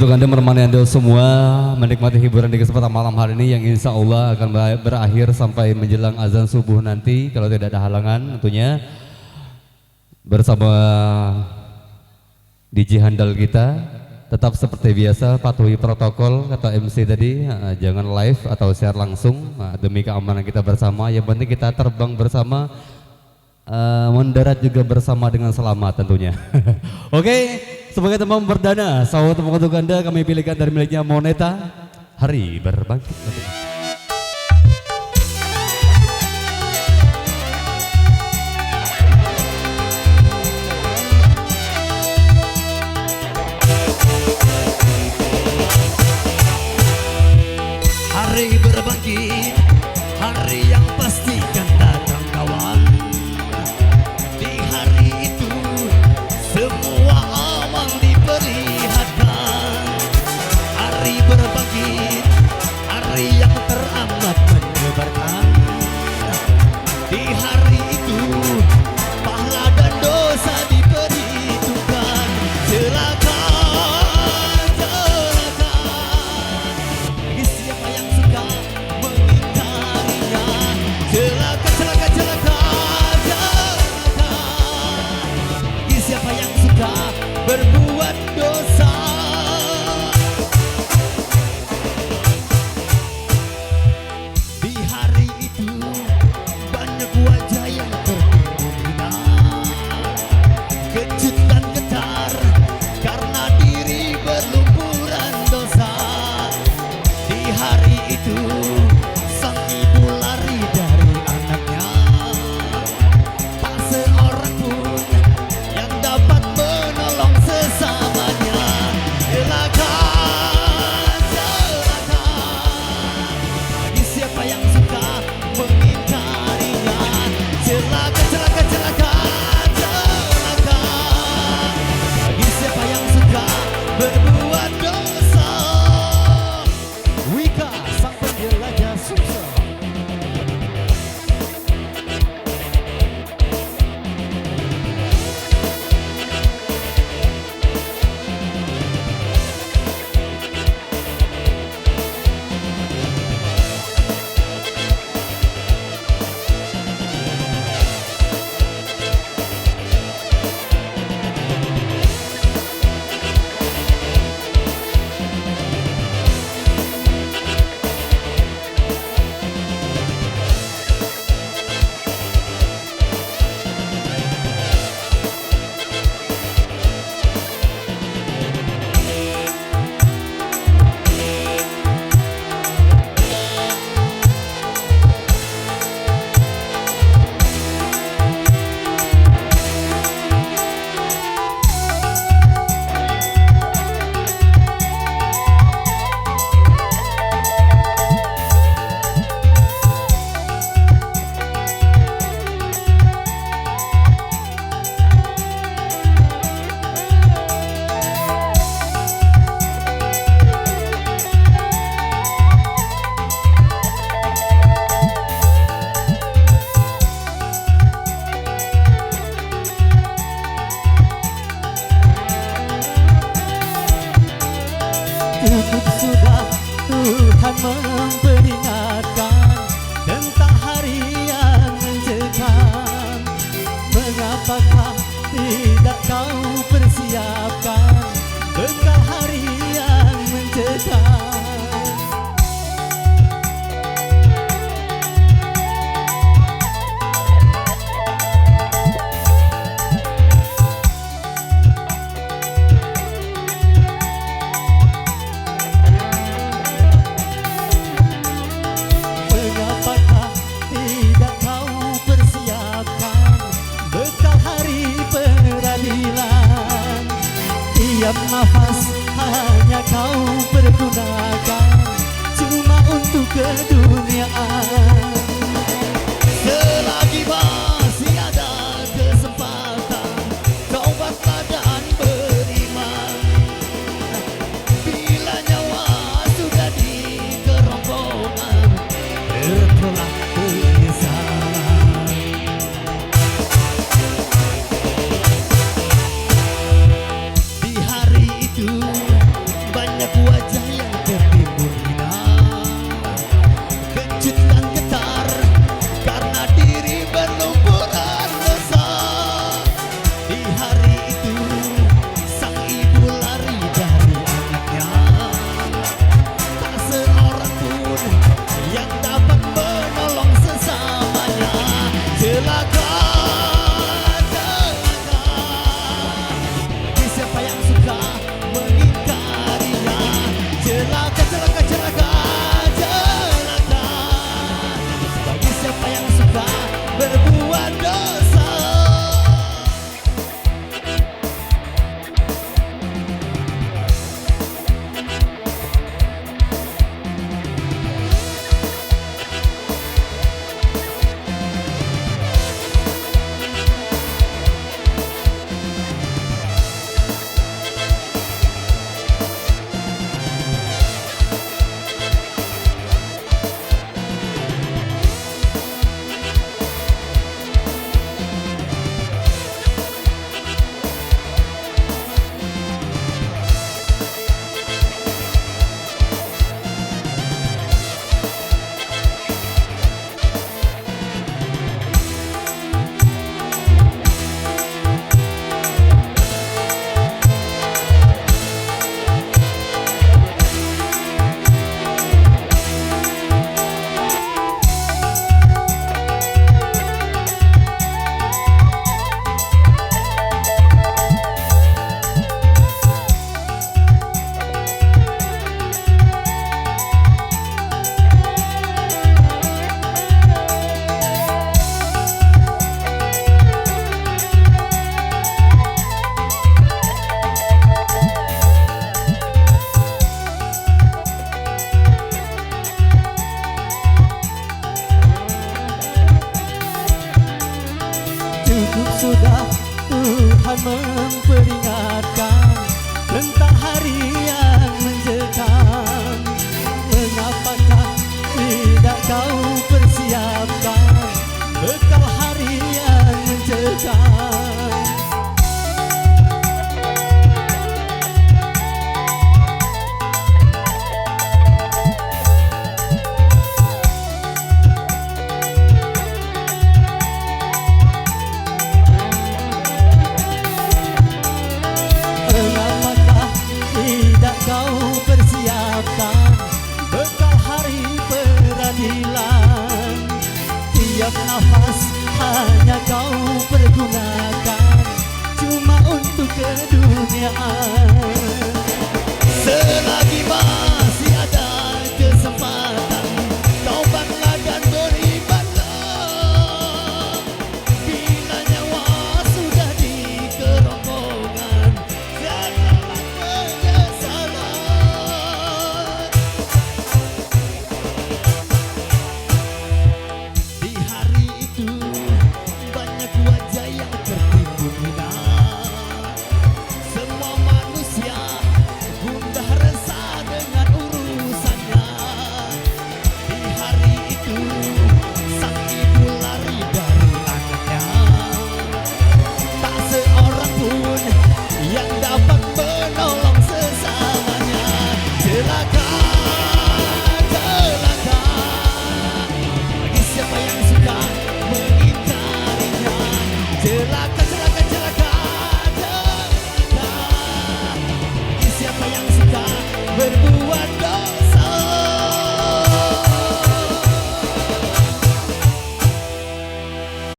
untuk Anda menemani Anda semua menikmati hiburan di kesempatan malam hari ini yang insya Allah akan berakhir sampai menjelang azan subuh nanti kalau tidak ada halangan tentunya bersama DJ handal kita. Tetap seperti biasa patuhi protokol kata MC tadi, jangan live atau share langsung demi keamanan kita bersama. Yang penting kita terbang bersama, mendarat juga bersama dengan selamat tentunya. Oke, sebagai teman perdana, sawah tepuk untuk Anda kami pilihkan dari miliknya Moneta, Hari Berbangkit. Hari berbangkit, hari yang pasti kan datang kawan. Di hari itu semua amal diperlihatkan. Hari berbangkit, hari yang teramat menyebarkan. Di hari itu pahala dan dosa diperhitungkan. Celaka berbuat dosa. Di hari itu banyak wajah yang terpindah, kecut dan getar karena diri berlumpuran dosa. Di hari itu sang ibu lari dari anaknya, tak seorang pun yang dapat menolong sesamanya. Celaka, celaka bagi siapa yang suka mengingkarinya. Celaka, celaka, celaka, celaka bagi siapa yang suka berbuat dosa. Wika, sang penjelajah sukses. Cukup sudah Tuhan memperingatkan tentang hari yang mencekam. Mengapakah tidak kau persiapkan bekal hari yang mencekam? Tiap nafas banyak wajah yang tertimbun hina, kecut dan getar karena diri berlumpuran dosa. Di hari itu sang ibu lari dari anaknya, tak seorang pun yang dapat menolong sesamanya. Celaka, celaka, bagi siapa yang suka mengingkarinya. Celaka, celaka, celaka, celaka, bagi siapa yang suka berbuat dosa. Cukup sudah Tuhan memperingatkan tentang hari yang mencekam. Mengapakah tidak kau persiapkan bekal hari yang mencekam? Mengapakah tidak kau persiapkan bekal hari peradilan? Tiap nafas hanya kau pergunakan cuma untuk keduniaan. Selagi masih ada kesempatan, taubatlah dan beribadah. Bila nyawa sudah di kerongkongan, janganlah penyesalan. Di hari itu banyak wajah yang tertimbun hina, semua manusia gundah resah dengan urusannya. Di hari itu sang ibu lari dari anaknya, tak seorang pun yang dapat menolong sesamanya. Celaka, celaka, bagi siapa yang suka mengingkarinya. Celaka, celaka, celaka, celaka, bagi siapa yang suka berbuat